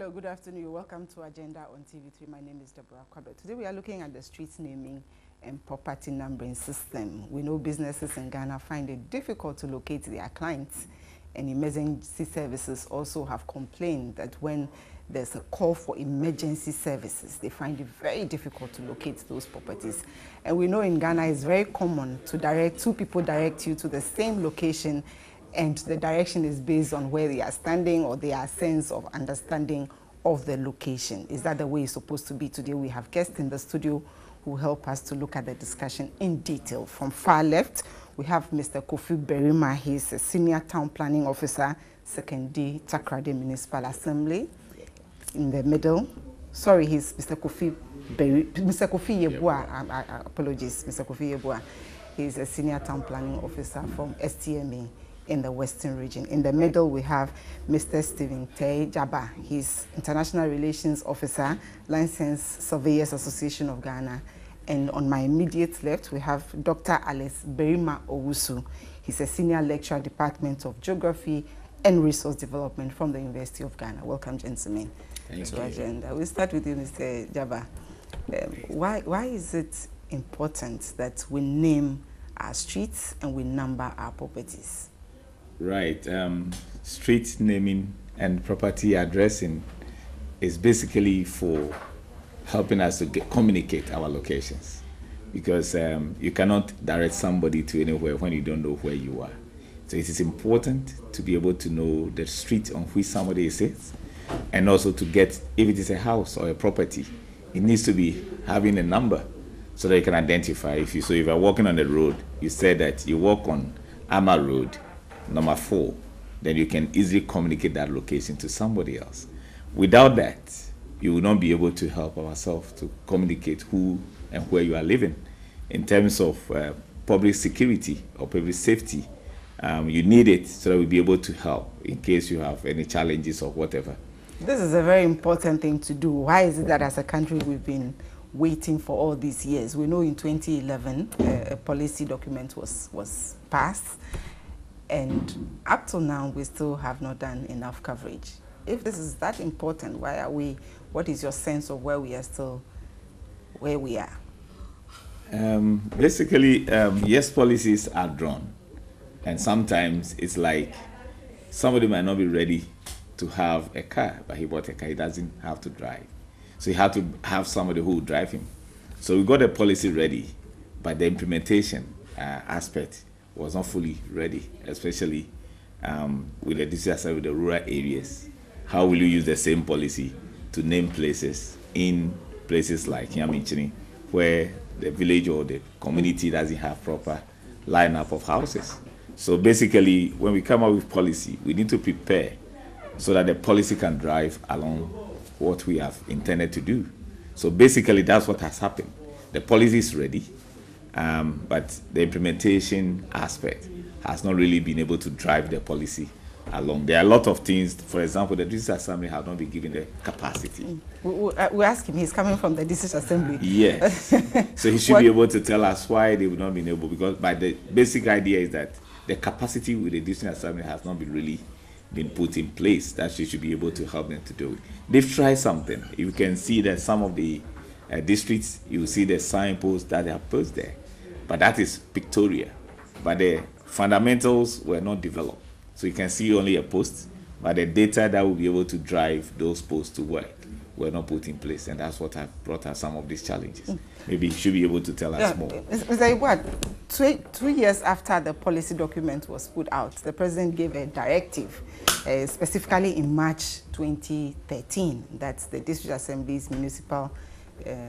Hello, good afternoon. Welcome to Agenda on TV3. My name is Deborah Kwabet. Today we are looking at the street naming and property numbering system. We know businesses in Ghana find it difficult to locate their clients, and emergency services also have complained that when there's a call for emergency services, they find it very difficult to locate those properties. And we know in Ghana it's very common to two people direct you to the same location, and the direction is based on where they are standing or their sense of understanding of the location. Is that the way it's supposed to be? Today we have guests in the studio who help us to look at the discussion in detail. From far left, we have Mr. Kofi Berima. He's a Senior Town Planning Officer, 2nd D, Accra Municipal Assembly. In the middle, sorry, he's Mr. Kofi Yeboah. Apologies, Mr. Kofi Yeboah. He's a Senior Town Planning Officer from STMA in the Western region. In the middle, we have Mr. Stephen Tay Jaba. He's International Relations Officer, Licensed Surveyors Association of Ghana. And on my immediate left, we have Dr. Alice Berima Owusu. He's a Senior Lecturer, Department of Geography and Resource Development from the University of Ghana. Welcome, gentlemen, to Agenda. We'll start with you, Mr. Jaba. Why is it important that we name our streets and we number our properties? Right. Street naming and property addressing is basically for helping us to communicate our locations, because you cannot direct somebody to anywhere when you don't know where you are. So it is important to be able to know the street on which somebody is, and also to get, if it is a house or a property, it needs to be having a number so that you can identify. If you are walking on the road, you say that you walk on Ama Road, number 4, then you can easily communicate that location to somebody else. Without that, you will not be able to help ourselves to communicate who and where you are living. In terms of public security or public safety, you need it so that we'll be able to help in case you have any challenges or whatever. This is a very important thing to do. Why is it that as a country we've been waiting for all these years? We know in 2011 a policy document was passed, and up till now we still have not done enough coverage. If this is that important, why are we? What is your sense of where we are still, where we are? Basically, yes, policies are drawn, and sometimes it's like somebody might not be ready to have a car, but he bought a car, he doesn't have to drive. So he had to have somebody who will drive him. So we got a policy ready, but the implementation aspect was not fully ready, especially with the disaster with the rural areas. How will you use the same policy to name places in places like Yamichini, where the village or the community doesn't have proper lineup of houses? So basically, when we come up with policy, we need to prepare so that the policy can drive along what we have intended to do. So basically, that's what has happened. The policy is ready, but the implementation aspect has not really been able to drive the policy along. There are a lot of things. For example, the district assembly has not been given the capacity. We ask him, he's coming from the district assembly. Yes. So he should be able to tell us why they would not be able, because the basic idea is that the capacity with the district assembly has not been put in place. That she should be able to help them to do it. They've tried something. You can see that some of the districts, you see the signposts that they have posted there, but that is pictorial. But the fundamentals were not developed. So you can see only a post, but the data that will be able to drive those posts to work were not put in place, and that's what have brought us some of these challenges. Maybe you should be able to tell us more. Mr. Igwad, 2 years after the policy document was put out, the president gave a directive, specifically in March 2013, that the district assemblies, municipal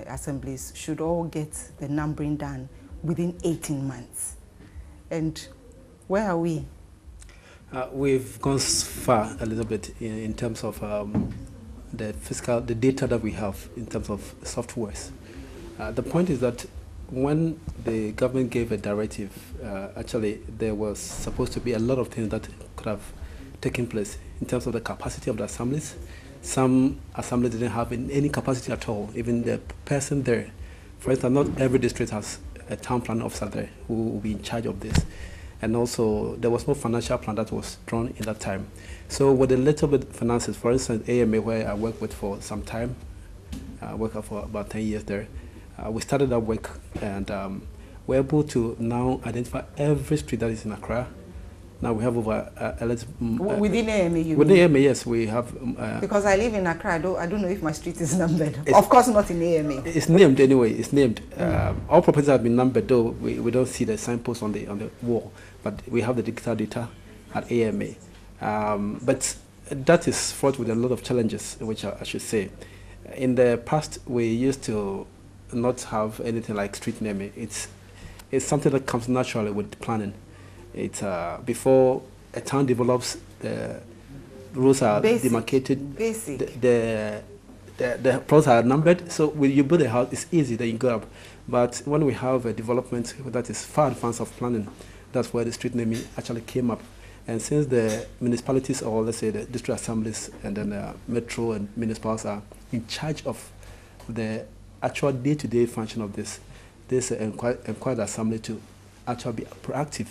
assemblies should all get the numbering done within 18 months. And where are we? We've gone far a little bit in terms of the data that we have in terms of softwares. The point is that when the government gave a directive, actually there was supposed to be a lot of things that could have taken place in terms of the capacity of the assemblies. Some assemblies didn't have any capacity at all, even the person there. For instance, not every district has a town planning officer there who will be in charge of this. and also there was no financial plan that was drawn in that time. So with a little bit of finances, for instance, AMA, where I worked with for some time, I worked for about 10 years there, we started that work, and we're able to now identify every street that is in Accra. Now we have over within AMA, you within mean? AMA, yes, we have. Because I live in Accra, I don't know if my street is numbered. Of course, not in AMA. It's named anyway. It's named. All properties have been numbered, though we don't see the signpost on the wall, but we have the digital data at AMA. But that is fraught with a lot of challenges, which I should say. In the past, we used to not have anything like street naming. It's something that comes naturally with planning. It's before a town develops, the rules are demarcated. Basic. The plots are numbered. So when you build a house, it's easy that you go up. But when we have a development that is far advanced of planning, that's where the street naming actually came up. And since the municipalities, or let's say the district assemblies and then metro and municipalities are in charge of the actual day-to-day function of this inquired assembly to actually be proactive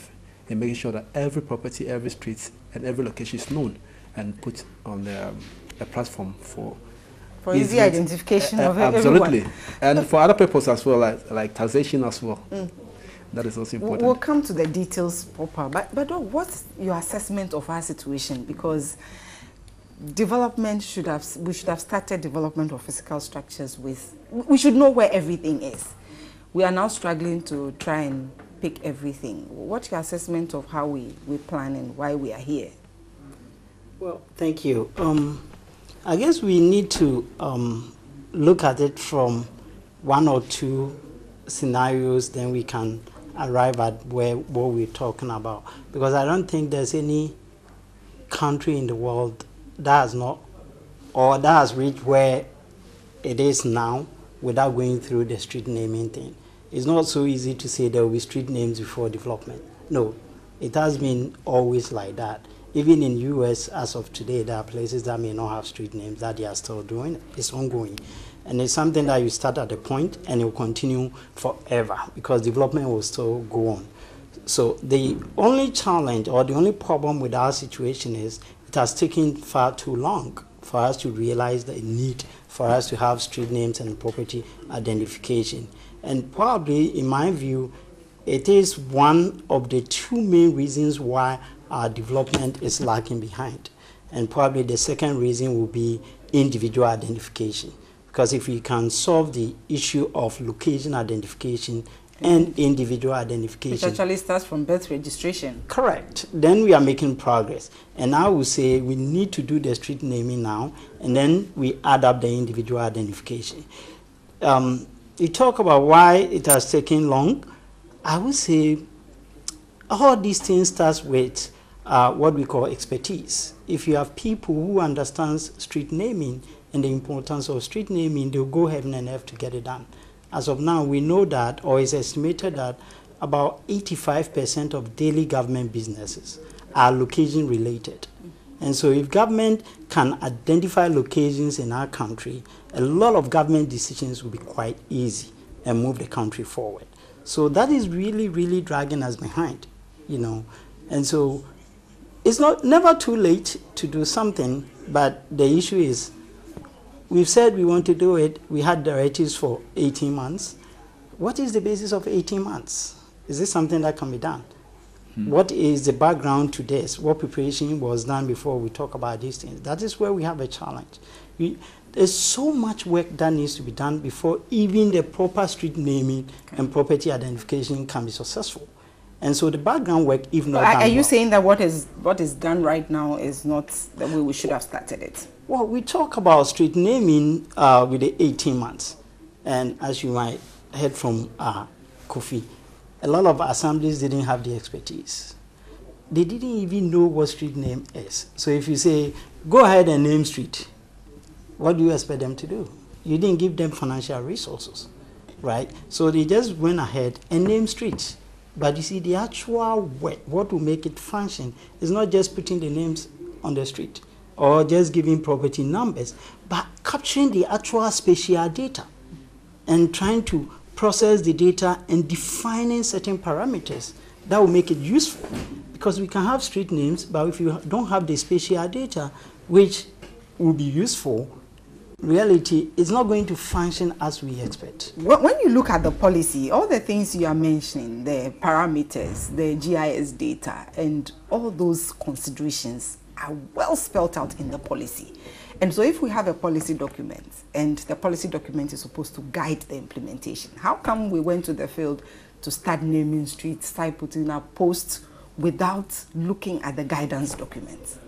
in making sure that every property, every street, and every location is known and put on a platform for easy identification of absolutely. everyone. And for other purposes as well, like taxation as well. That is also important. We'll come to the details proper, but what's your assessment of our situation? Because development we should have started development of physical structures with, we should know where everything is. We are now struggling to try and pick everything. What's your assessment of how we plan and why we are here? Well, thank you. I guess we need to look at it from one or two scenarios, then we can arrive at what we're talking about. Because I don't think there's any country in the world that has not, or that has reached where it is now without going through the street naming thing. It's not so easy to say there will be street names before development. No, it has been always like that. Even in US, as of today, there are places that may not have street names that they are still doing it. It's ongoing. And it's something that you start at a point and it will continue forever because development will still go on. So the only challenge or the only problem with our situation is it has taken far too long for us to realize the need for us to have street names and property identification. And probably, in my view, it is one of the two main reasons why our development is lagging behind. And probably the second reason will be individual identification. Because if we can solve the issue of location identification and individual identification. Which actually starts from birth registration. Correct. Then we are making progress. And I would say we need to do the street naming now, and then we add up the individual identification. You talk about why it has taken long. I would say all these things start with what we call expertise. If you have people who understand street naming and the importance of street naming, they'll go heaven and earth to get it done. As of now, we know that, or it's estimated that about 85% of daily government businesses are location related. And so if government can identify locations in our country, a lot of government decisions will be quite easy and move the country forward. So that is really, really dragging us behind, you know. And so it's never too late to do something, but the issue is we've said we want to do it. We had directives for 18 months. What is the basis of 18 months? Is this something that can be done? What is the background to this? What preparation was done before we talk about these things? That is where we have a challenge. There's so much work that needs to be done before even the proper street naming and property identification can be successful. And so the background work, if not done Are you well, saying that what is done right now is not the way we should have started it? Well, we talk about street naming with the 18 months. And as you might heard from Kofi, a lot of assemblies didn't have the expertise. They didn't even know what street name is. So if you say, go ahead and name street, what do you expect them to do? You didn't give them financial resources, right? So they just went ahead and named streets. But you see, the actual work, what will make it function, is not just putting the names on the street or just giving property numbers, but capturing the actual spatial data and trying to process the data and defining certain parameters that will make it useful. Because we can have street names, but if you don't have the spatial data, which will be useful, reality is not going to function as we expect. When you look at the policy, all the things you are mentioning, the parameters, the GIS data, and all those considerations are well spelled out in the policy. And so if we have a policy document, and the policy document is supposed to guide the implementation, how come we went to the field to start naming streets, start putting up posts without looking at the guidance documents?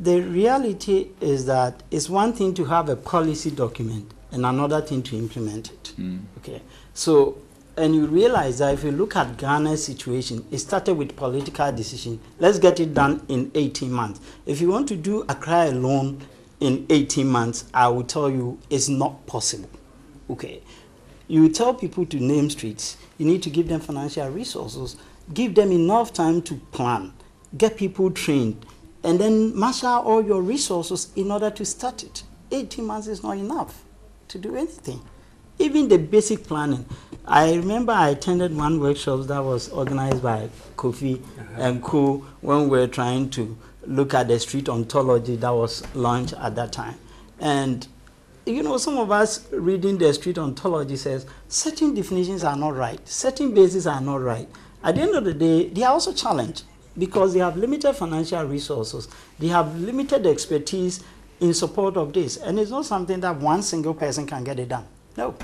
The reality is that it's one thing to have a policy document and another thing to implement it. Okay, so, and you realize that if you look at Ghana's situation, it started with political decision. Let's get it done in 18 months. If you want to do Accra alone in 18 months, I will tell you it's not possible. Okay, you tell people to name streets, you need to give them financial resources, give them enough time to plan, get people trained, and then marshal all your resources in order to start it. 18 months is not enough to do anything. Even the basic planning. I remember I attended one workshop that was organized by Kofi and Co. when we were trying to look at the street ontology that was launched at that time. And you know, some of us reading the street ontology says certain definitions are not right, certain bases are not right. At the end of the day, they are also challenged, because they have limited financial resources, they have limited expertise in support of this. And it's not something that one single person can get it done. No,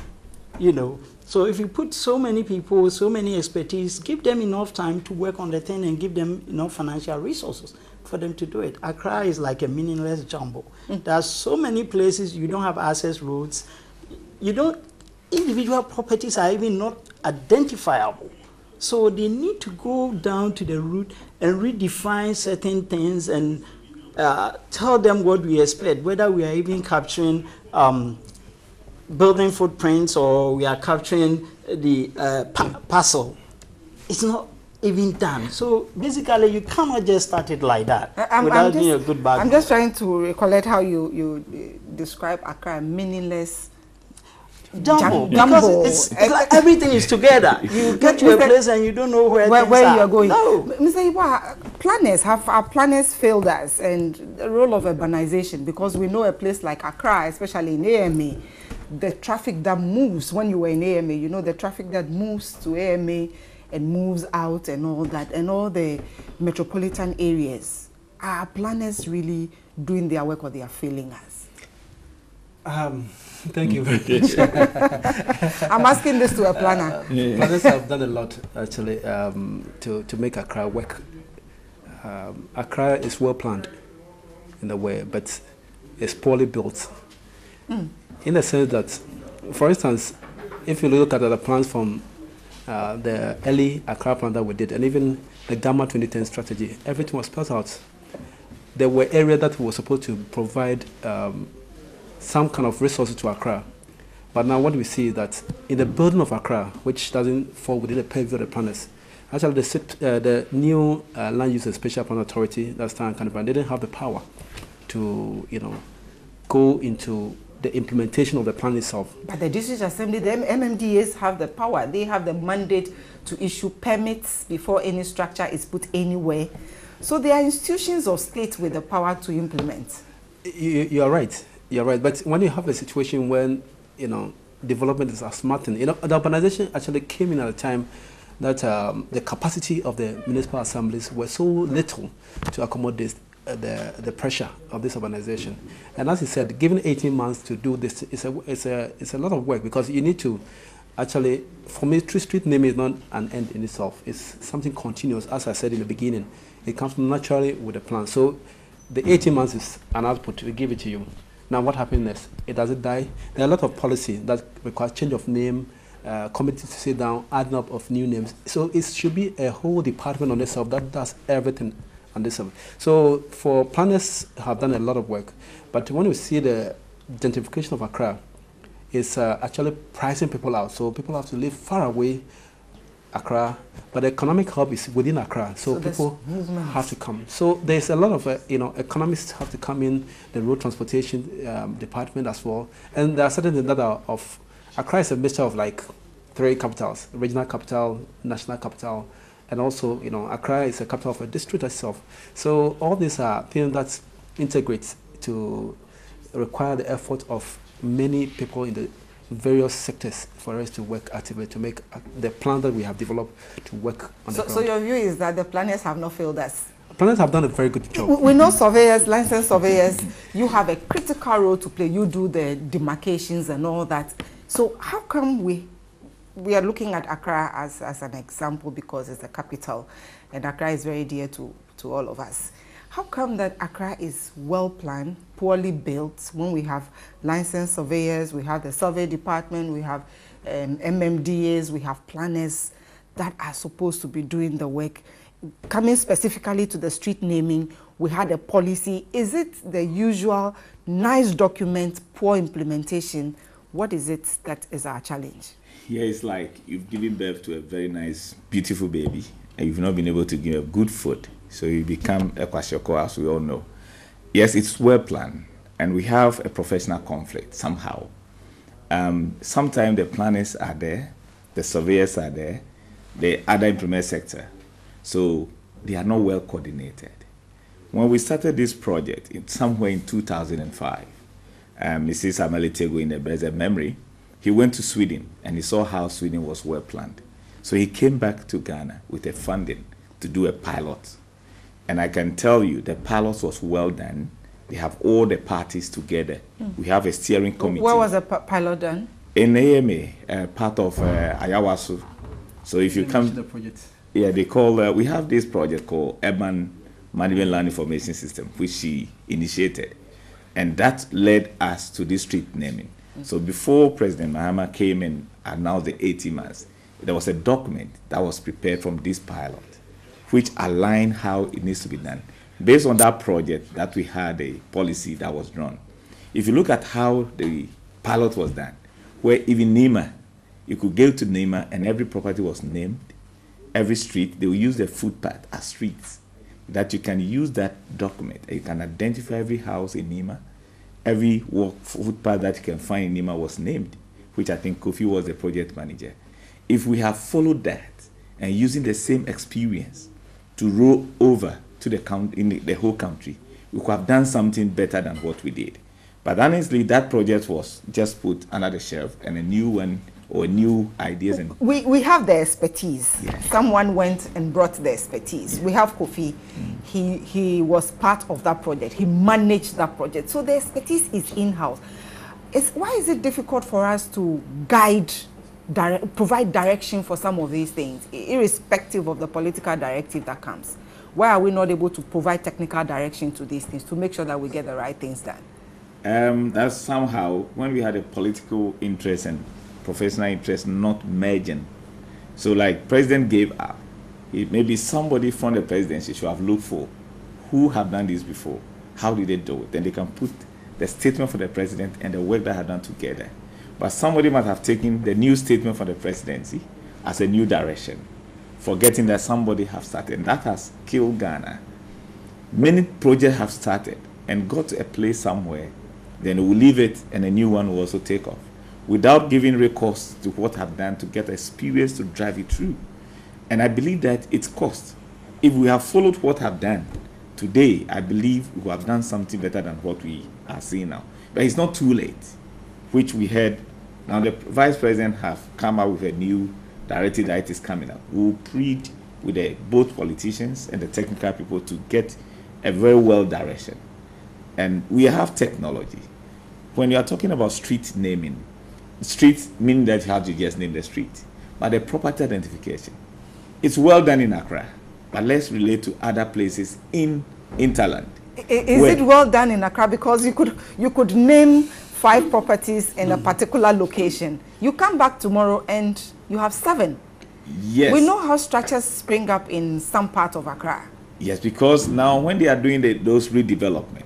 you know. So if you put so many people, so many expertise, give them enough time to work on the thing and give them enough financial resources for them to do it. Accra is like a meaningless jumble. There are so many places you don't have access roads. Individual properties are even not identifiable. So they need to go down to the root and redefine certain things and tell them what we expect, whether we are even capturing building footprints or we are capturing the parcel. It's not even done. So basically, you cannot just start it like that without doing a good background. I'm just trying to recollect how you describe Accra, meaningless jumbo. Because it's like everything is together. You get to a place and you don't know where you're going. No. Mr. Iwa, our planners failed us, and the role of urbanization, because we know a place like Accra, especially in AMA, the traffic that moves, when you were in AMA, you know, the traffic that moves to AMA and moves out and all that, and all the metropolitan areas. Are planners really doing their work, or they are failing us? Thank you very much. I'm asking this to a planner. Planners have done a lot, actually, to make Accra work. Accra is well planned in a way, but it's poorly built. In the sense that, for instance, if you look at the plans from the early Accra plan that we did, and even the Gamma 2010 strategy, everything was spelled out. There were areas that were supposed to provide some kind of resources to Accra. But now what we see is that in the building of Accra, which doesn't fall within the purview of the planners, actually the new Land Use and Special Plan Authority, that's kind of, they didn't have the power to, you know, go into the implementation of the plan itself. But the District Assembly, the MMDAs have the power. They have the mandate to issue permits before any structure is put anywhere. So they are institutions of state with the power to implement. You're right. You're right. But when you have a situation when, you know, development is smartened, you know, the urbanization actually came in at a time that the capacity of the municipal assemblies were so little to accommodate the pressure of this urbanization. And as he said, given 18 months to do this, it's a lot of work, because you need to actually, for me, street naming is not an end in itself. It's something continuous. As I said in the beginning, it comes naturally with a plan. So the 18 months is an output. We give it to you. Now what happens next? It doesn't die. There are a lot of policy that requires change of name, committees to sit down, adding up of new names. So it should be a whole department on itself that does everything on this level. So for planners have done a lot of work, but when we see the gentrification of Accra, it's actually pricing people out. So people have to live far away Accra, but the economic hub is within Accra, so people have to come. So there's a lot of, you know, economists have to come in, the road transportation department as well. And there are certain things that are of, Accra is a mixture of like 3 capitals: regional capital, national capital, and also, Accra is the capital of a district itself. So all these are things that integrate to require the effort of many people in the various sectors for us to work actively to make the plan that we have developed to work on the ground. So your view is that the planners have not failed us? Planners have done a very good job. We know surveyors, licensed surveyors, you have a critical role to play. You do the demarcations and all that. So how come we are looking at Accra as an example because it's the capital and Accra is very dear to all of us? How come that Accra is well planned, poorly built, when we have licensed surveyors, we have the survey department, we have MMDAs, we have planners that are supposed to be doing the work? Coming specifically to the street naming, we had a policy. Is it the usual nice document, poor implementation? What is it that is our challenge? Yeah, it's like you've given birth to a very nice, beautiful baby, and you've not been able to give a good food. So you become a kwashiorkor, as we all know. Yes, it's well planned, and we have a professional conflict somehow. Sometimes the planners are there, the surveyors are there, the other implement sector. So they are not well coordinated. When we started this project, somewhere in 2005, Mrs. Amelitego, in the best memory, he went to Sweden and he saw how Sweden was well planned. So he came back to Ghana with a funding to do a pilot. And I can tell you the pilot was well done. They have all the parties together. We have a steering committee. Where was the pilot done? In AMA, part of Ayawaso. So if you come... The project. Yeah, they call, we have this project called Urban Management Land Information System, which she initiated. And that led us to this street naming. So before President Mahama came and announced the 80 months, there was a document that was prepared from this pilot, which aligned how it needs to be done. Based on that project, that we had a policy that was drawn. If you look at how the pilot was done, where even Nima, you could go to Nima and every property was named, every street, they will use the footpath as streets. That you can use that document. You can identify every house in Nima. Every footpath that you can find in Nima was named, which I think Kofi was the project manager. If we have followed that and using the same experience to roll over to the whole country, we could have done something better than what we did. But honestly, that project was just put under the shelf, and a new one or new ideas. And we have the expertise. Yes. Someone went and brought the expertise. We have Kofi. He was part of that project. He managed that project. So the expertise is in-house. Why is it difficult for us to guide, provide direction for some of these things, irrespective of the political directive that comes? Why are we not able to provide technical direction to these things to make sure that we get the right things done? That's somehow, when we had a political interest and professional interest not merging. So like President gave up. Maybe somebody from the presidency should have looked for who have done this before. How did they do it? Then they can put the statement for the president and the work that had done together. But somebody might have taken the new statement for the presidency as a new direction, forgetting that somebody have started. And that has killed Ghana. Many projects have started and got to a place somewhere, then we'll leave it and a new one will also take off, without giving recourse to what have done to get experience to drive it through. And I believe that it's cost. If we have followed what have done today, I believe we have done something better than what we are seeing now. But it's not too late, which we heard. Now the Vice President have come out with a new directive that is coming up. We'll plead with both politicians and the technical people to get a very well direction. And we have technology. When you are talking about street naming, street meaning that you have to just name the street, but the property identification, it's well done in Accra, but let's relate to other places in Interland. Is it well done in Accra? Because you could name 5 properties in a particular location. You come back tomorrow and you have 7. Yes. We know how structures spring up in some part of Accra. Yes, because now when they are doing those redevelopment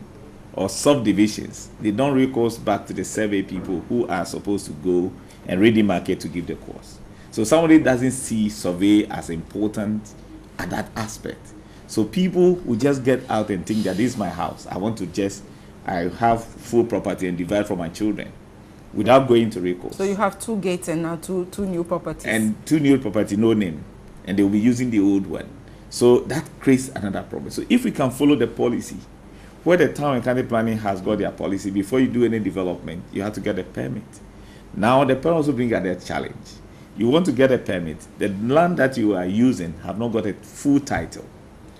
or subdivisions, they don't recourse back to the survey people who are supposed to go and redemarcate to give the course. So somebody doesn't see survey as important at that aspect. So people will just get out and think that this is my house. I have full property and divide for my children without going to recourse. So you have 2 gates and now two new properties. And 2 new property, no name. and they'll be using the old one. So that creates another problem. So if we can follow the policy, where the town and county planning has got their policy, before you do any development, you have to get a permit. Now the parents also bring another challenge. You want to get a permit, the land that you are using have not got a full title.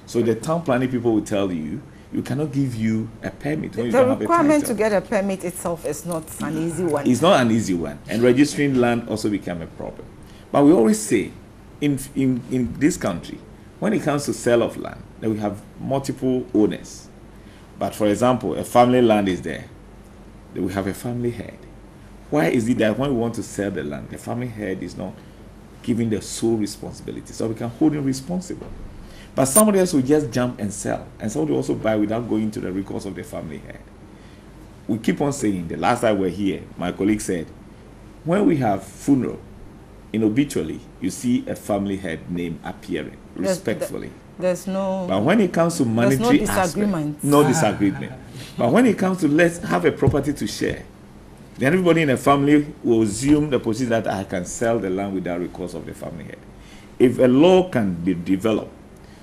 So the town planning people will tell you, you cannot give you a permit when you don't have a title. The requirement to get a permit itself is not an easy one. It's not an easy one. And registering land also become a problem. But we always say, in this country, when it comes to sale of land, that we have multiple owners. But for example, a family land is there. Then we have a family head. Why is it that when we want to sell the land, the family head is not given the sole responsibility? So we can hold him responsible. But somebody else will just jump and sell. And somebody also buy without going to the records of the family head. We keep on saying, the last time we were here, my colleague said, when we have funeral, in obituary, you see a family head name appearing respectfully. There's no. But when it comes to monetary disagreement. No disagreement. But when it comes to let's have a property to share, then everybody in a family will assume the position that I can sell the land without recourse of the family head. If a law can be developed,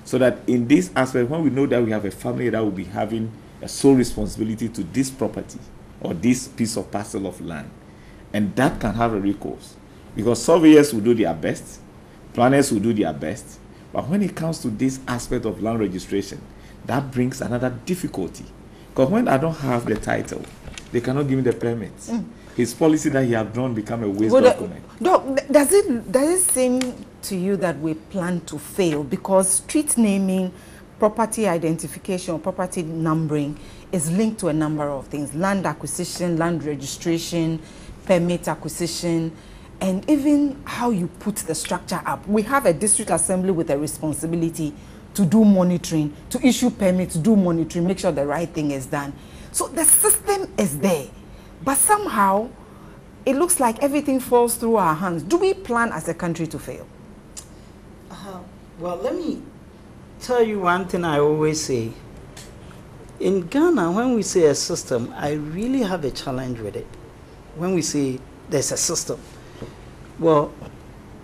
so that in this aspect, when we know that we have a family that will be having a sole responsibility to this property or this piece of parcel of land, and that can have a recourse. Because surveyors will do their best, planners will do their best, but when it comes to this aspect of land registration, that brings another difficulty. Because when I don't have the title, they cannot give me the permits. His policy that he has drawn become a waste document. Does it seem to you that we plan to fail? Because street naming, property identification, property numbering is linked to a number of things. Land acquisition, land registration, permit acquisition, and even how you put the structure up. We have a district assembly with a responsibility to do monitoring, to issue permits, to do monitoring, make sure the right thing is done. So the system is there, but somehow it looks like everything falls through our hands. Do we plan as a country to fail? Well, let me tell you one thing I always say. In Ghana, when we say a system, I really have a challenge with it. When we say there's a system, well,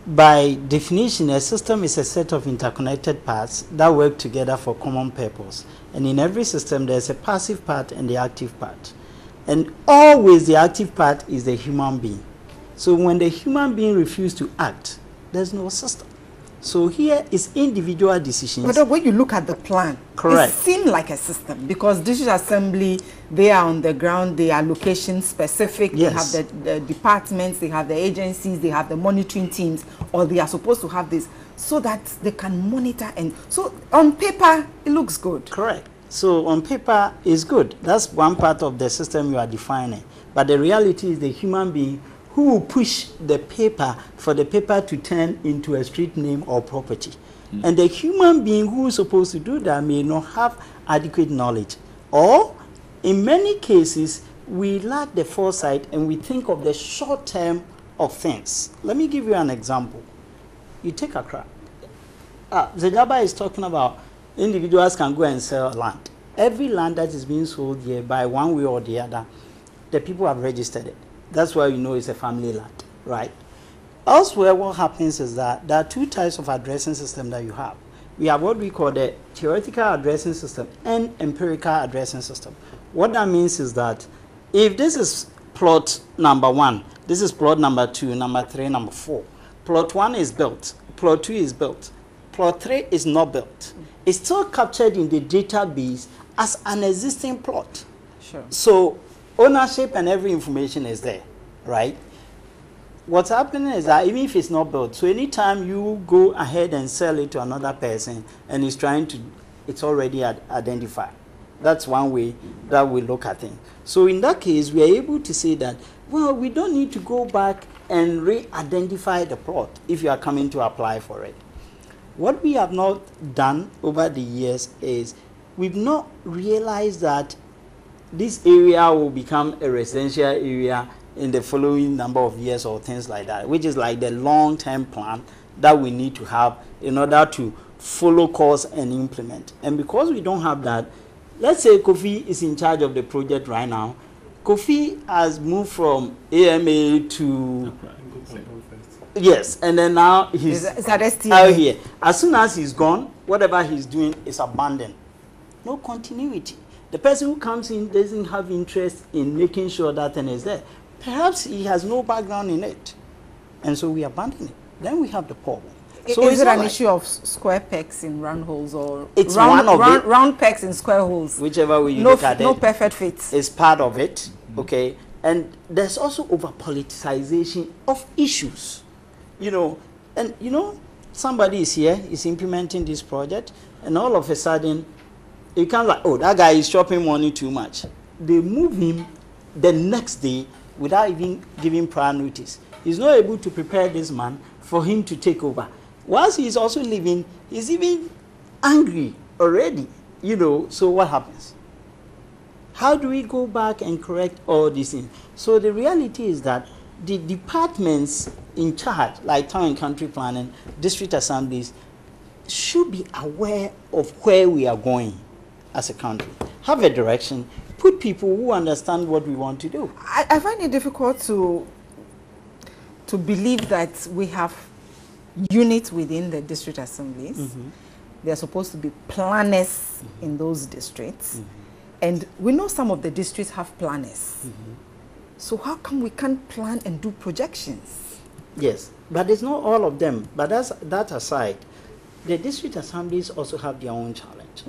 by definition, a system is a set of interconnected parts that work together for common purpose. And in every system, there's a passive part and the active part. And always the active part is the human being. So when the human being refuses to act, there's no system. So here is individual decisions. But when you look at the plan, correct, it seems like a system, because district assembly, they are on the ground, they are location specific, yes, they have the departments, they have the agencies, they have the monitoring teams, or they are supposed to have this so that they can monitor. And so on paper, it looks good. Correct. So on paper, it's good. That's one part of the system you are defining. But the reality is the human being who will push the paper for the paper to turn into a street name or property. And the human being who is supposed to do that may not have adequate knowledge. Or, in many cases, we lack the foresight and we think of the short term of things. Let me give you an example. You take Accra. Zajaba is talking about individuals can go and sell land. Every land that is being sold here by one way or the other, the people have registered it. That's why you know it's a family land, right? Elsewhere, what happens is that there are two types of addressing system that you have. We have what we call the theoretical addressing system and empirical addressing system. What that means is that if this is plot number 1, this is plot number 2, number 3, number 4. Plot 1 is built, plot 2 is built, plot 3 is not built. It's still captured in the database as an existing plot. Sure. So ownership and every information is there, right? What's happening is that even if it's not built, so anytime you go ahead and sell it to another person and he's trying to, it's already identified. That's one way that we look at it. So in that case, we are able to say that, well, we don't need to go back and re-identify the plot if you are coming to apply for it. What we have not done over the years is we've not realized that this area will become a residential area in the following number of years or things like that, which is like the long-term plan that we need to have in order to follow course and implement. And because we don't have that, let's say Kofi is in charge of the project right now. Kofi has moved from AMA to Yes, and then now he's out here. As soon as he's gone, whatever he's doing is abandoned. No continuity. The person who comes in doesn't have interest in making sure that thing is there. Perhaps he has no background in it. And so we abandon it. Then we have the problem. So is it an issue of square pegs in round holes, or it's round pegs in square holes? Whichever way you look at it. No perfect fits. It's part of it, okay? And there's also over-politicization of issues. Somebody is here, is implementing this project, and all of a sudden, it comes like, oh, that guy is chopping money too much. They move him the next day without even giving prior notice. He's not able to prepare this man for him to take over. Whilst he's also leaving, he's even angry already, so what happens? How do we go back and correct all these things? So the reality is that the departments in charge, like town and country planning, district assemblies, should be aware of where we are going as a country. Have a direction, put people who understand what we want to do. I find it difficult to believe that we have units within the district assemblies. They're supposed to be planners in those districts. And we know some of the districts have planners. So how come we can't plan and do projections? Yes, but it's not all of them. But that aside, the district assemblies also have their own challenge.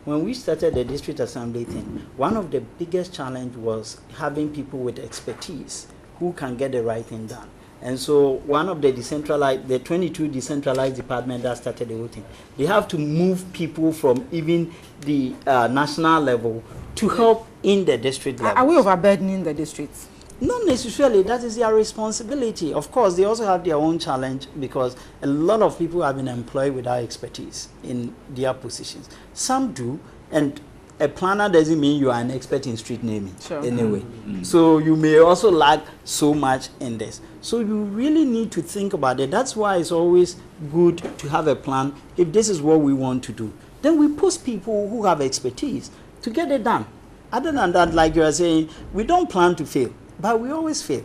When we started the district assembly thing, one of the biggest challenge was having people with expertise who can get the right thing done. And so one of the 22 decentralized departments that started the whole thing, they have to move people from even the national level to help in the district level. Are we overburdening the districts? Not necessarily. That is their responsibility. Of course, they also have their own challenge because a lot of people have been employed without expertise in their positions. Some do, and a planner doesn't mean you are an expert in street naming anyway. So you may also lack so much in this. So you really need to think about it. That's why it's always good to have a plan. If this is what we want to do, then we post people who have expertise to get it done. Other than that, like you are saying, we don't plan to fail, but we always fail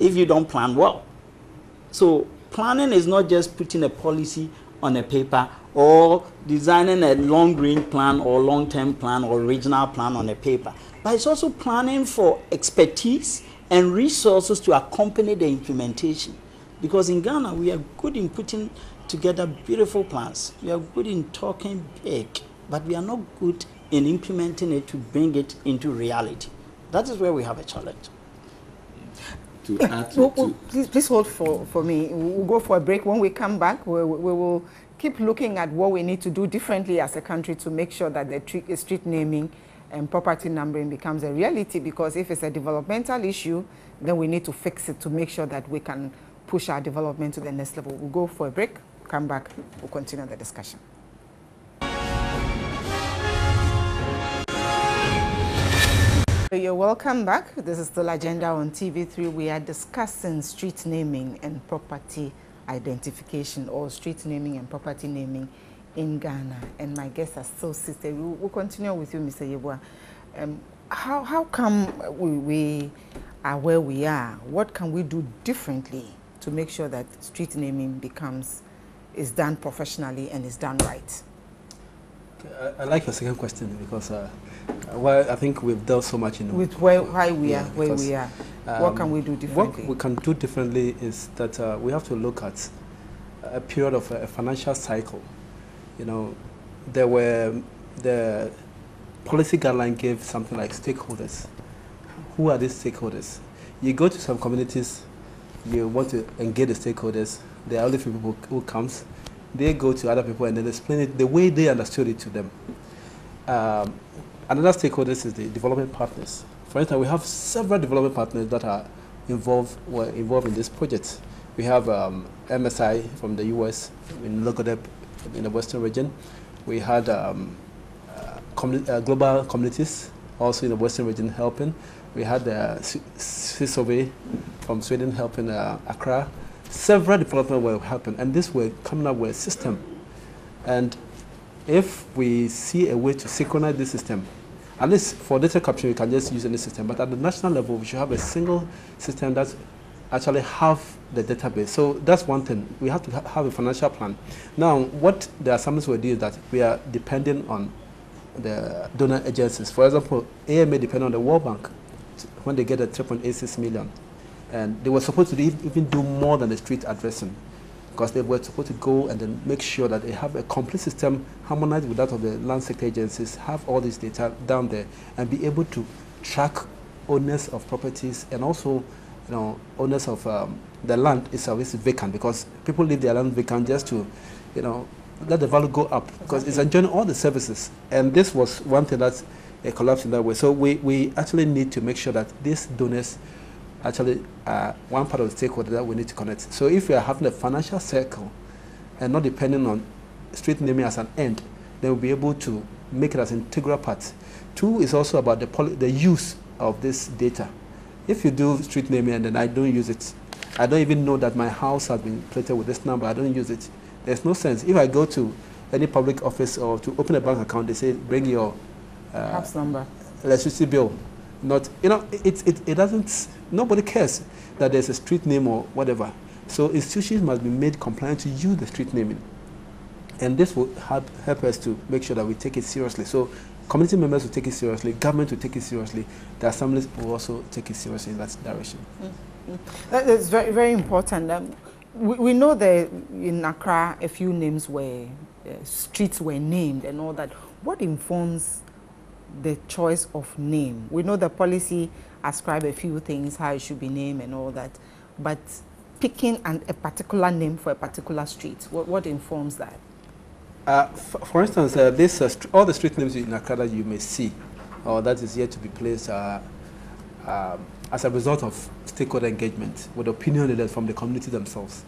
if you don't plan well. So planning is not just putting a policy on a paper or designing a long-range plan or long-term plan or regional plan on a paper, but it's also planning for expertise and resources to accompany the implementation. Because in Ghana, we are good in putting together beautiful plans. We are good in talking big, but we are not good in implementing it to bring it into reality. That is where we have a challenge. Please hold for me. We'll go for a break. When we come back, we will keep looking at what we need to do differently as a country to make sure that the street naming and property numbering becomes a reality, because if it's a developmental issue, then we need to fix it to make sure that we can push our development to the next level. We'll go for a break, come back, we'll continue the discussion. You're welcome back. This is still Agenda on TV3. We are discussing street naming and property identification, or street naming and property naming in Ghana. And my guests are still seated. We'll continue with you, Mr. Yeboah. How come we are where we are? What can we do differently to make sure that street naming is done professionally and is done right? I like your second question because I think we've dealt so much in with why we are where we are. What can we do differently? What we can do differently is that we have to look at a period of a financial cycle. The policy guideline gave something like stakeholders. Who are these stakeholders? You go to some communities, you want to engage the stakeholders. There are only few people who comes. They go to other people and then explain it the way they understood it to them. Another stakeholders is the development partners. For instance, we have several development partners that are involved in this project. We have MSI from the US in Logodep in the Western region. We had global communities also in the Western region helping. We had the CISOV from Sweden helping Accra. Several development were helping, and this were coming up with a system. And if we see a way to synchronize this system, at least for data capture, we can just use any system, but at the national level, we should have a single system that actually have the database. So that's one thing. We have to have a financial plan. Now, what the assemblies will do is that we are depending on the donor agencies. For example, AMA depend on the World Bank when they get the 3.86 million. And they were supposed to even do more than the street addressing, because they were supposed to go and then make sure that they have a complete system harmonized with that of the land sector agencies, have all this data down there, and be able to track owners of properties and also, owners of the land itself is vacant, because people leave their land vacant just to, let the value go up, because it's enjoying all the services. And this was one thing that's a collapse in that way. So we actually need to make sure that these donors actually one part of the stakeholder that we need to connect. So if we are having a financial circle and not depending on street naming as an end, then we'll be able to make it as an integral part. Two is also about the use of this data. If you do street naming and then I don't use it, I don't even know that my house has been plated with this number, I don't use it, there's no sense. If I go to any public office or to open a bank account, they say bring your house number, electricity bill. Not, it doesn't, nobody cares that there's a street name or whatever. So institutions must be made compliant to use the street naming. And this will help us to make sure that we take it seriously. So community members will take it seriously, government will take it seriously, the assemblies will also take it seriously in that direction. That is very, very important. We know that in Accra, a few names were, streets were named and all that. What informs the choice of name? We know the policy ascribe a few things, how it should be named and all that, but picking a particular name for a particular street, what informs that? For instance, all the street names in Accra that you may see, or that is yet to be placed, as a result of stakeholder engagement with opinion leaders from the community themselves.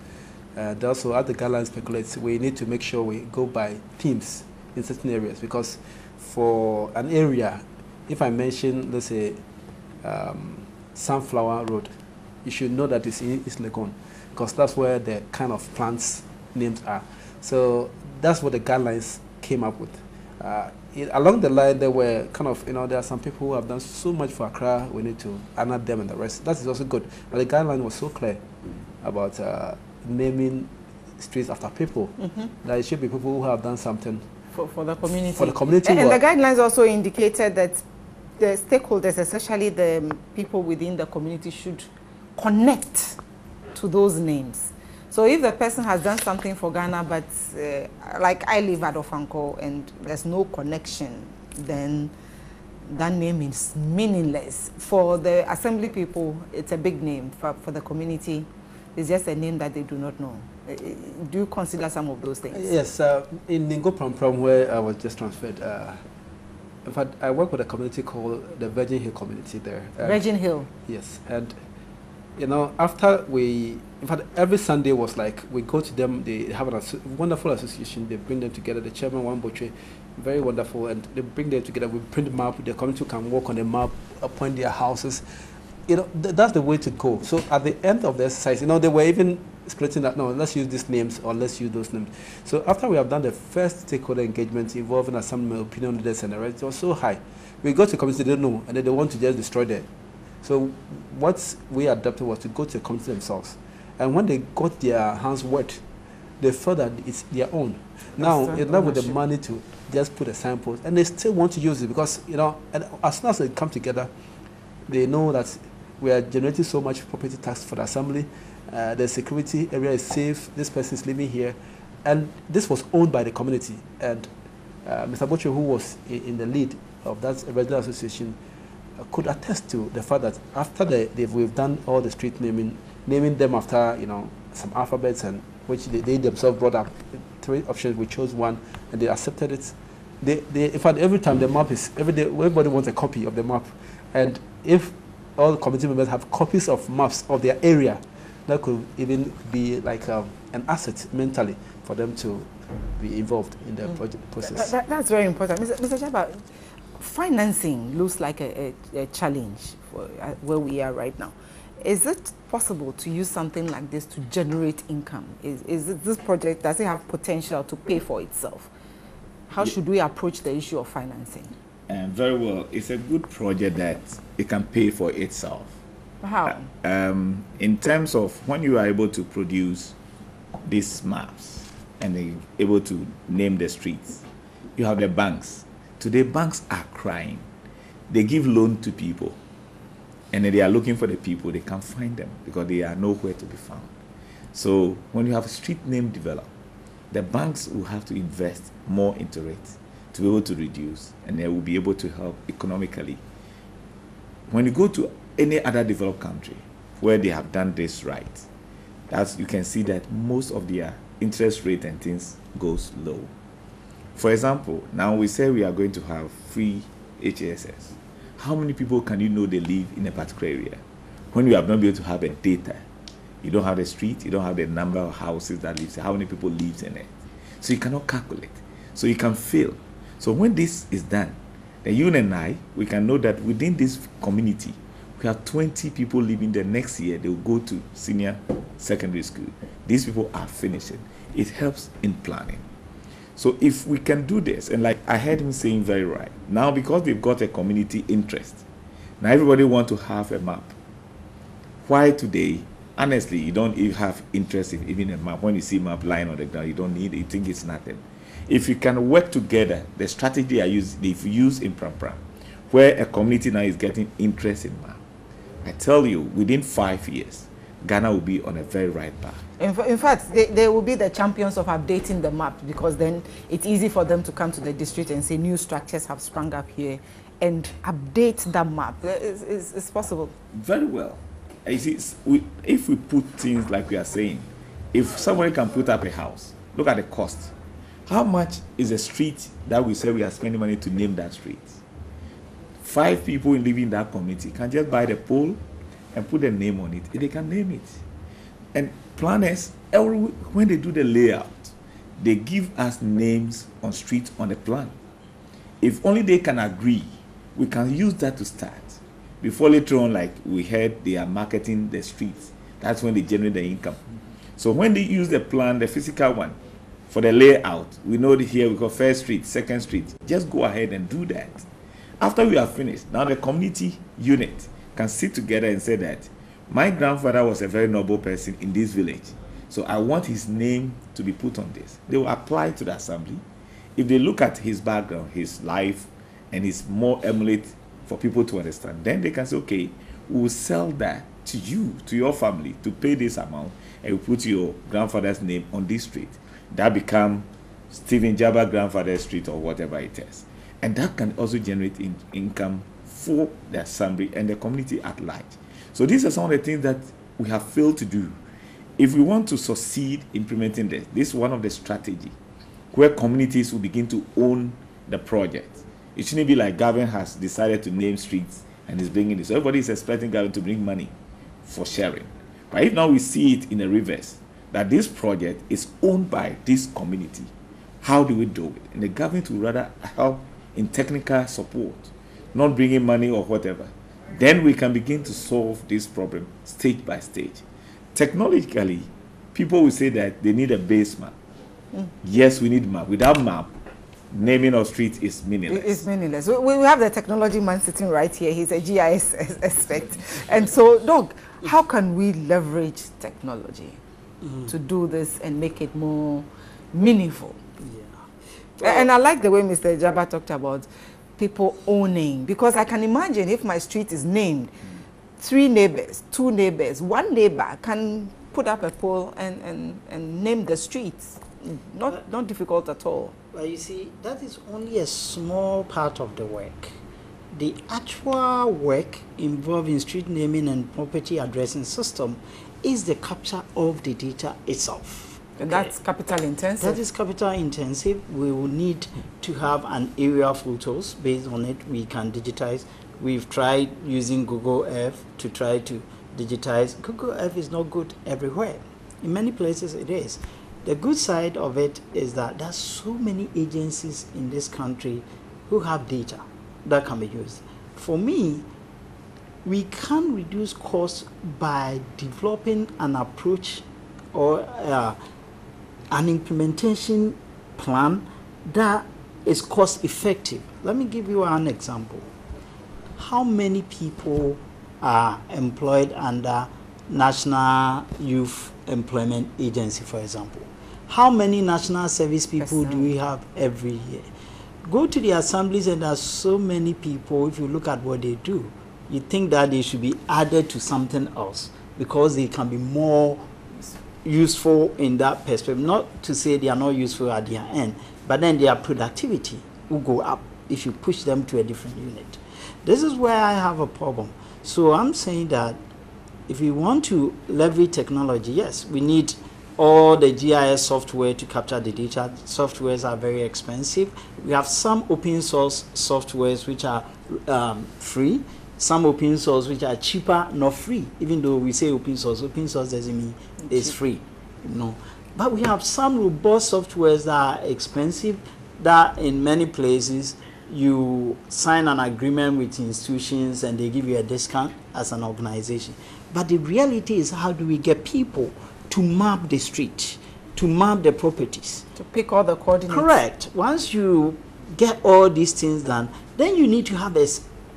And also, as the guidelines speculates, we need to make sure we go by themes in certain areas, because for an area, if I mention, let's say, Sunflower Road, you should know that it's in East Legon, because that's where the kind of plants names are. So that's what the guidelines came up with. Along the line, there were kind of, there are some people who have done so much for Accra, we need to honor them and the rest. That is also good. But the guideline was so clear about naming streets after people, that it should be people who have done something for the community. For the community. And the guidelines also indicated that the stakeholders, especially the people within the community, should connect to those names. So if the person has done something for Ghana, but like I live at Ofanko and there's no connection, then that name is meaningless. For the assembly people, it's a big name. For the community, it's just a name that they do not know. Do you consider some of those things? Yes, in Ningo Prom, where I was just transferred, in fact, I work with a community called the Virgin Hill community there. Virgin Hill? Yes, and after in fact, every Sunday was like, we go to them, they have a wonderful association, they bring them together, the chairman, one Boche, very wonderful, and they bring them together, we print the map, the community can walk on the map, appoint their houses. That's the way to go. So at the end of the exercise, they were even splitting that, no, let's use these names or let's use those names. So after we have done the first stakeholder engagement involving some opinion leaders and the rest, it was so high. We go to the community, they don't know, and then they want to just destroy them. So what we adopted was to go to the community themselves. And when they got their hands wet, they felt that it's their own. Now, it's not with the money to just put a signpost, and they still want to use it because, and as soon as they come together, they know that we are generating so much property tax for the assembly, the security area is safe, this person is living here, and this was owned by the community. And Mr. Boche, who was in the lead of that resident association, could attest to the fact that after we've done all the street naming them after some alphabets, and which they themselves brought up 3 options, we chose one and they accepted it. In fact, every time the map is everybody wants a copy of the map, and if all the community members have copies of maps of their area, that could even be like an asset mentally for them to be involved in the project process. That's very important, Mr. Chaba. Financing looks like a challenge for where we are right now. Is it possible to use something like this to generate income? This project, does it have potential to pay for itself? How should we approach the issue of financing? Very well. It's a good project that it can pay for itself. How? In terms of when you are able to produce these maps and they're able to name the streets, you have the banks. Today, banks are crying. They give loan to people, and then they are looking for the people. They can't find them because they are nowhere to be found. So when you have a street name developed, the banks will have to invest more into it to be able to reduce, and they will be able to help economically. When you go to any other developed country where they have done this right, you can see that most of their interest rate and things goes low. For example, now we say we are going to have free HSS. How many people can you know they live in a particular area? When you have not been able to have a data, you don't have the street, you don't have the number of houses that lives, how many people lives in it. So you cannot calculate. So you can fail. So when this is done, then you and I, we can know that within this community, we have 20 people living there. Next year, they will go to senior secondary school. These people are finishing. It helps in planning. So if we can do this, and like I heard him saying very right, now because they've got a community interest, now everybody want to have a map. Why today, honestly, you don't even have interest in even a map. When you see a map lying on the ground, you don't need it, you think it's nothing. If you can work together, the strategy they've used in Pram, where a community now is getting interest in map, I tell you, within 5 years, Ghana will be on a very right path. In fact, they will be the champions of updating the map, because then it's easy for them to come to the district and say new structures have sprung up here and update that map. It's possible. Very well. You see, if we put things like we are saying, if somebody can put up a house, look at the cost. How much is a street that we say we are spending money to name that street? 5 people living in that community can just buy the pole and put a name on it. They can name it. And planners, when they do the layout, they give us names on streets on the plan. If only they can agree, we can use that to start. Before later on, like we heard, they are marketing the streets. That's when they generate the income. So when they use the plan, the physical one, for the layout, we know that here we got first street, second street. Just go ahead and do that. After we are finished, now the community unit can sit together and say that my grandfather was a very noble person in this village, so I want his name to be put on this. They will apply to the assembly. If they look at his background, his life, and his more emulate for people to understand, then they can say, okay, we will sell that to you, to your family, to pay this amount, and we put your grandfather's name on this street. That become Stephen Jabba grandfather's street or whatever it is. And that can also generate income for the assembly and the community at large. So these are some of the things that we have failed to do. If we want to succeed implementing this is one of the strategies where communities will begin to own the project. It shouldn't be like Gavin has decided to name streets and is bringing this. So everybody is expecting Gavin to bring money for sharing. But if now we see it in the reverse, that this project is owned by this community, how do we do it? And the government will rather help in technical support, not bringing money or whatever. Then we can begin to solve this problem stage by stage. Technologically, people will say that they need a base map. Yes, we need map. Without map, naming of streets is meaningless. It's meaningless. We have the technology man sitting right here. He's a GIS expert. And so, Doug, how can we leverage technology to do this and make it more meaningful? Yeah. And I like the way Mr. Jabba talked about people owning, because I can imagine if my street is named, 3 neighbors, 2 neighbors, 1 neighbor can put up a pole and name the streets. Not difficult at all. But you see, that is only a small part of the work. The actual work involving street naming and property addressing system is the capture of the data itself. And that's capital intensive? That is capital intensive. We will need to have an aerial photos. Based on it, we can digitize. We've tried using Google Earth to try to digitize. Google Earth is not good everywhere. In many places it is. The good side of it is that there's so many agencies in this country who have data that can be used. For me, we can reduce costs by developing an approach or an implementation plan that is cost effective. Let me give you an example. How many people are employed under National Youth Employment Agency, for example. How many national service people do we have every year? Go to the assemblies and there are so many people. If you look at what they do, you think that they should be added to something else because they can be more useful in that perspective. Not to say they are not useful at their end, but then their productivity will go up if you push them to a different unit. This is where I have a problem. So I'm saying that if we want to leverage technology, yes, we need all the GIS software to capture the data. Softwares are very expensive. We have some open source softwares which are free, some open source which are cheaper, not free. Even though we say open source doesn't mean it's free, you know. But we have some robust softwares that are expensive, that in many places you sign an agreement with institutions and they give you a discount as an organization. But the reality is, how do we get people to map the street, to map the properties? To pick all the coordinates. Correct. Once you get all these things done, then you need to have a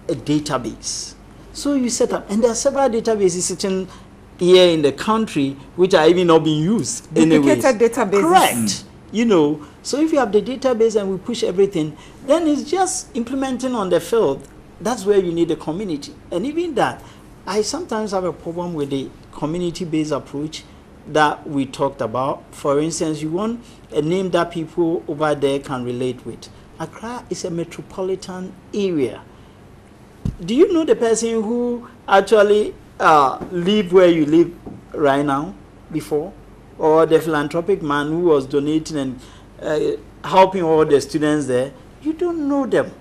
database. So you set up, and there are several databases sitting here in the country which are even not being used. Duplicated databases. Correct. You know, so if you have the database and we push everything, then it's just implementing on the field. That's where you need the community. And even that, I sometimes have a problem with the community-based approach that we talked about. For instance, you want a name that people over there can relate with. Accra is a metropolitan area. Do you know the person who actually live where you live right now before? Or the philanthropic man who was donating and helping all the students there? You don't know them.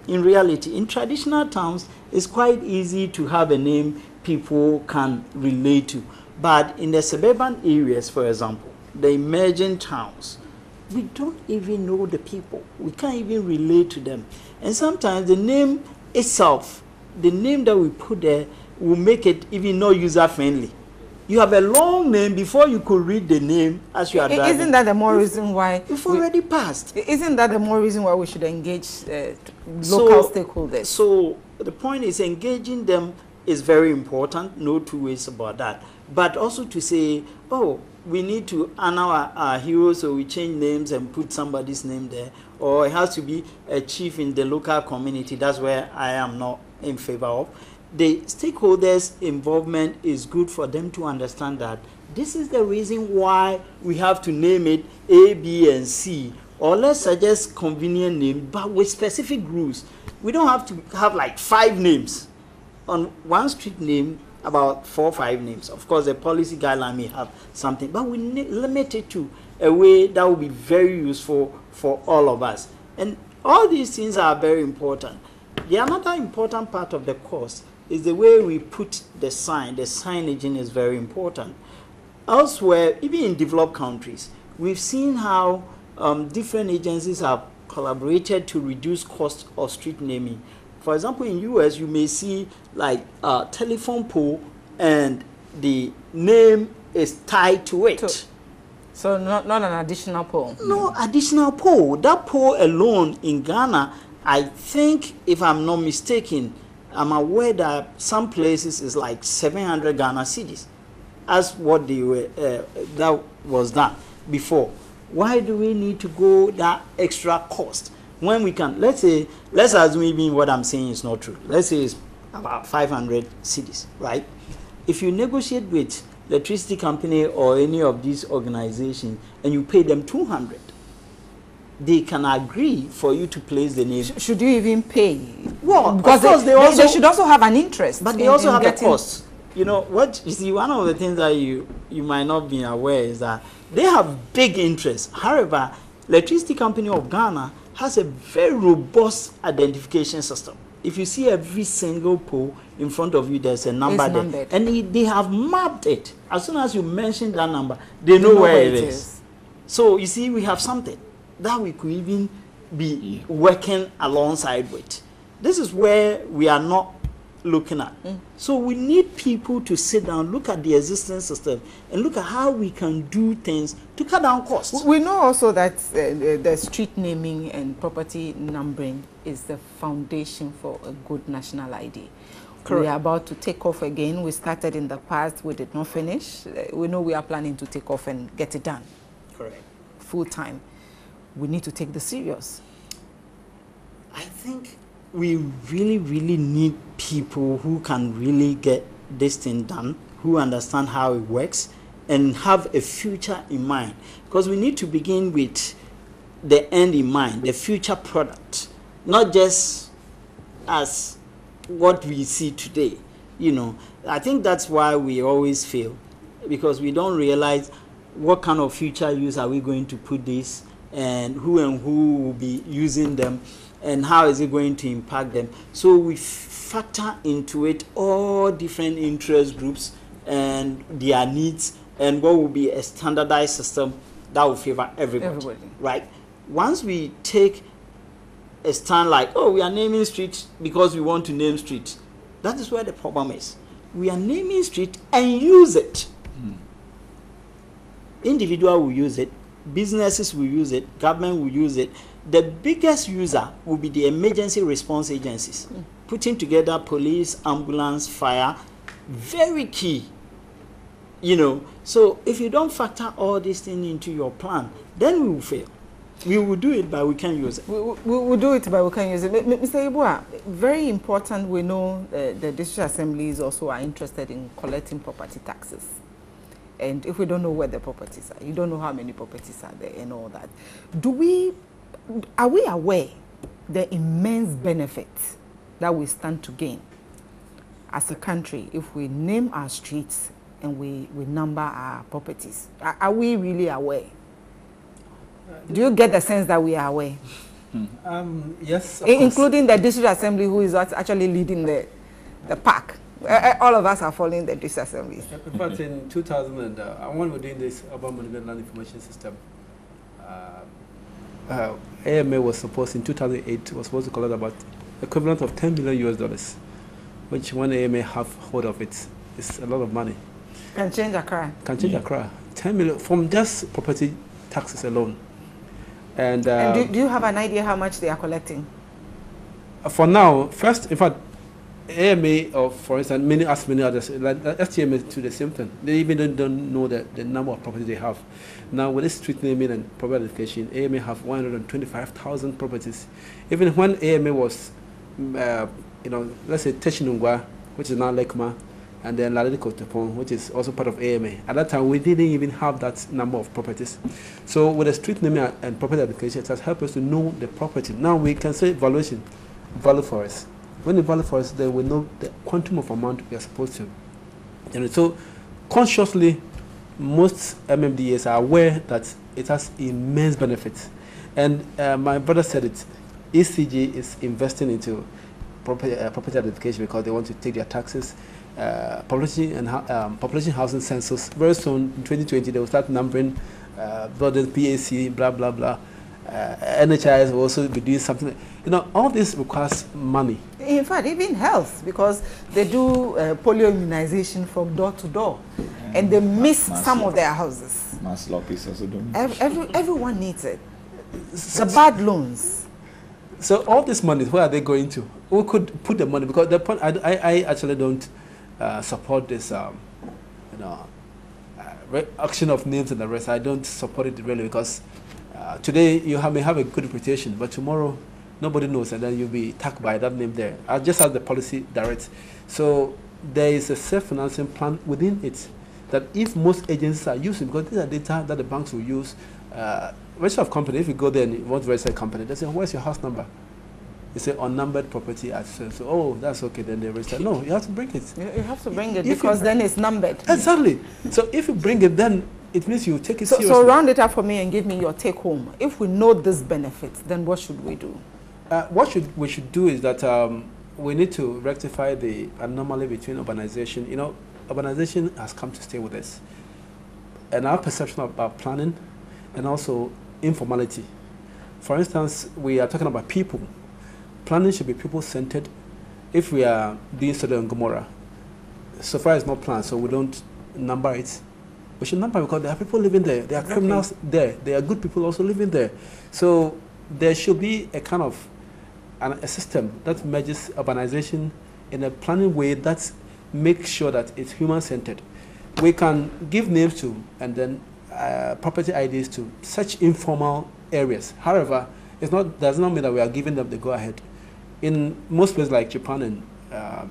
In reality, in traditional towns, it's quite easy to have a name people can relate to. But in the suburban areas, for example, the emerging towns, we don't even know the people. We can't even relate to them. And sometimes the name itself, the name that we put there, will make it even not user-friendly. You have a long name before you could read the name as you are driving. Isn't that the more reason why? You've already passed. Isn't that the more reason why we should engage local stakeholders? So the point is, engaging them is very important, no two ways about that. But also to say, oh, we need to honor our heroes, so we change names and put somebody's name there. Or it has to be a chief in the local community. That's where I am not in favor of. The stakeholders' involvement is good for them to understand that this is the reason why we have to name it A, B, and C. Or let's suggest convenient name, but with specific rules. We don't have to have like 5 names. On one street name, about 4 or 5 names. Of course, the policy guideline may have something, but we limit it to a way that will be very useful for all of us. And all these things are very important. The another important part of the course is the way we put the sign. The signaging is very important. Elsewhere, even in developed countries, we've seen how different agencies have collaborated to reduce cost of street naming. For example, in US, you may see like a telephone pole and the name is tied to it. So not an additional pole? No additional pole. That pole alone in Ghana, I think, if I'm not mistaken, I'm aware that some places is like 700 Ghana cedis. As what they were, that was done before. Why do we need to go that extra cost when we can? Let's assume even what I'm saying is not true. Let's say it's about 500 cedis, right? If you negotiate with electricity company or any of these organizations and you pay them 200, they can agree for you to place the name. Should you even pay? Well, because of course they should also have an interest. But they also have a cost. You know what? You see, one of the things that you might not be aware is that they have big interest. However, Electricity Company of Ghana has a very robust identification system. If you see every single pole in front of you, there's a number there. Numbered. And they have mapped it. As soon as you mention that number, they know where it is. So you see, we have something that we could even be working alongside with. This is where we are not looking at. So we need people to sit down, look at the existing system, and look at how we can do things to cut down costs. We know also that the street naming and property numbering is the foundation for a good national ID. We are about to take off again. We started in the past, we did not finish. We know we are planning to take off and get it done. Correct. Full time. We need to take this serious. I think we really need people who can really get this thing done, who understand how it works, and have a future in mind. Because we need to begin with the end in mind, the future product, not just as what we see today. You know, I think that's why we always fail, because we don't realize what kind of future use are we going to put this, and who will be using them, and how is it going to impact them. So we factor into it all different interest groups and their needs, and what will be a standardized system that will favor everybody. Right? Once we take a stand like, oh, we are naming streets because we want to name streets, that is where the problem is. We are naming street and use it. Individual will use it, businesses will use it, government will use it. The biggest user will be the emergency response agencies. Putting together police, ambulance, fire, very key. You know, so if you don't factor all these things into your plan, then we will fail. We will do it, but we can't use it. We will do it, but we can't use it. Mr. Ibua, very important, we know the district assemblies also are interested in collecting property taxes. And if we don't know where the properties are, you don't know how many properties are there and all that. Are we aware the immense benefits that we stand to gain as a country if we name our streets and we number our properties? Are we really aware? Do you get the sense that we are aware? Yes, including the district assembly, who is actually leading the pack. All of us are following the district assemblies. In fact, in 2000, when we were doing this urban monument land information system, AMA was supposed, in 2008, was supposed to collect about equivalent of $10 million US, which when AMA have hold of it, is a lot of money. Can change Accra. Can change Accra. 10 million from just property taxes alone. And do you have an idea how much they are collecting? For now, first, in fact, AMA, or for instance, many others, like STM to the same thing. They even don't know the number of properties they have. Now, with this street naming and property identification, AMA have 125,000 properties. Even when AMA was, let's say Technungwa, which is now Lekma, and then Ladiko Tepon, which is also part of AMA. At that time, we didn't even have that number of properties. So with the street naming and property identification, it has helped us to know the property. Now we can say valuation, value for us. When we value for us, then we know the quantum of amount we are supposed to. And so consciously, most MMDAs are aware that it has immense benefits. And my brother said it, ECG is investing into property identification because they want to take their taxes. Population housing census. Very soon, in 2020, they will start numbering buildings, PAC, blah, blah, blah. NHIS will also be doing something. You know, all this requires money. In fact, even health, because they do polio immunization from door to door, and they miss some of their houses. Mass loppies also don't. Everyone needs it. The bad loans. So all this money, where are they going to? We could put the money, because the point, I actually don't support this, auction of names and the rest. I don't support it really, because today you may have a good reputation, but tomorrow nobody knows, and then you'll be tagged by that name there. I just have the policy direct. So there is a self-financing plan within it that if most agencies are using, because these are data that the banks will use. Register of company, if you go there and you want to register a company, they say, where's your house number? You say unnumbered property at so, oh, that's okay, then they register. No, you have to bring it. You have to bring it, because then it's numbered. Exactly. So if you bring it, then it means you take it seriously. So round it up for me and give me your take home. If we know this benefits, then what should we do? What we should do is that we need to rectify the anomaly between urbanization. You know, urbanization has come to stay with us. And our perception about planning and also informality. For instance, we are talking about people. Planning should be people-centered. If we are doing Sodom and Gomorrah, so far it's not planned, so we don't number it. We should number, because there are people living there. There are criminals there. There are good people also living there. So there should be a kind of a system that merges urbanization in a planning way that makes sure that it's human-centered. We can give names to and then property IDs to such informal areas. However, does not mean that we are giving them the go-ahead. In most places like Japan, and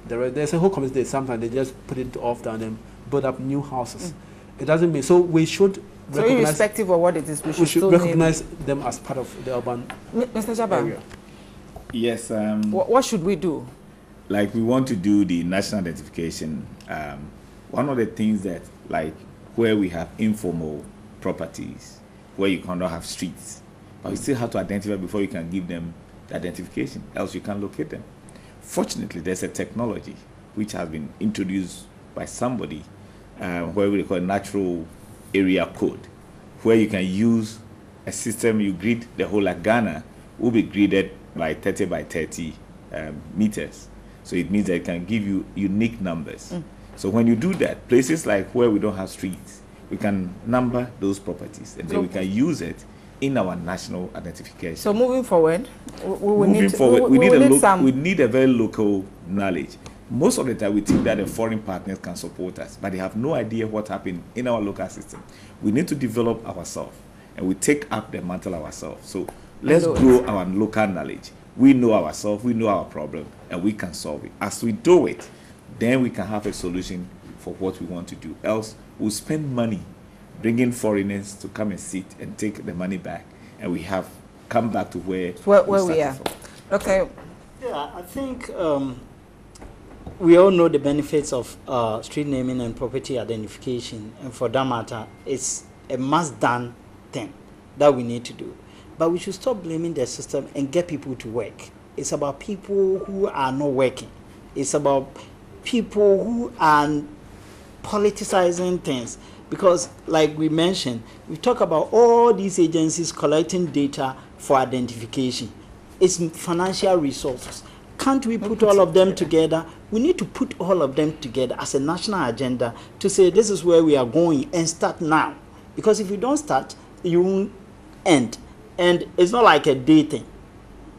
there's a whole community. Sometimes they just put it off down and build up new houses. It doesn't mean so. We should. So irrespective of what it is, we should recognize them as part of the urban Mr. Jabba, area. Yes. What should we do? Like we want to do the national identification. One of the things that, like, where we have informal properties, where you cannot have streets, but you still have to identify before you can give them the identification, else you can't locate them. Fortunately, there's a technology which has been introduced by somebody, where we call natural area code, where you can use a system. You grid the whole of Ghana will be gridded by 30 by 30 meters. So it means that it can give you unique numbers. So when you do that, places like where we don't have streets, we can number those properties, and then we can use it in our national identification. So moving forward, we need a very local knowledge. Most of the time we think that the foreign partners can support us, but they have no idea what happened in our local system. We need to develop ourselves, and we take up the mantle ourselves. So let's grow our local knowledge. We know ourselves, we know our problem, and we can solve it. As we do it, then we can have a solution for what we want to do. Else, we'll spend money bringing foreigners to come and sit and take the money back, and we have come back to where we are. Okay. Yeah, I think we all know the benefits of street naming and property identification, and for that matter, it's a must-done thing that we need to do. But we should stop blaming the system and get people to work. It's about people who are not working. It's about people who are politicizing things. Because, like we mentioned, we talk about all these agencies collecting data for identification. It's financial resources. Can't we put all of them together? We need to put all of them together as a national agenda to say this is where we are going, and start now. Because if you don't start, you won't end. And it's not like a day thing.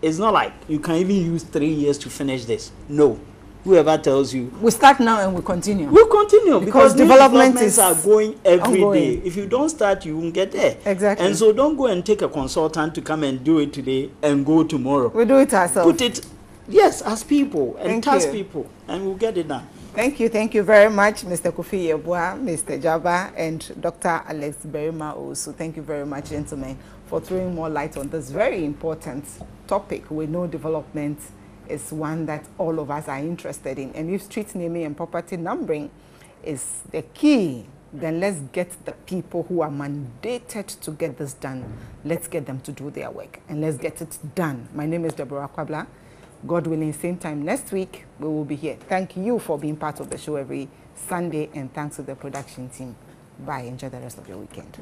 It's not like you can even use 3 years to finish this. No. Whoever tells you. We start now and we continue. We'll continue because developments are going every day. If you don't start, you won't get there. Exactly. And so don't go and take a consultant to come and do it today and go tomorrow. We do it ourselves. Put it, yes, as people and task people, and we'll get it done. Thank you very much, Mr. Kofi Yeboah, Mr. Jabba, and Dr. Alex Berima also. Thank you very much, gentlemen, for throwing more light on this very important topic. We know development is one that all of us are interested in. And if street naming and property numbering is the key, then let's get the people who are mandated to get this done. Let's get them to do their work, and let's get it done. My name is Deborah Kwabla. God willing, same time next week, we will be here. Thank you for being part of the show every Sunday, and thanks to the production team. Bye. Enjoy the rest of your weekend.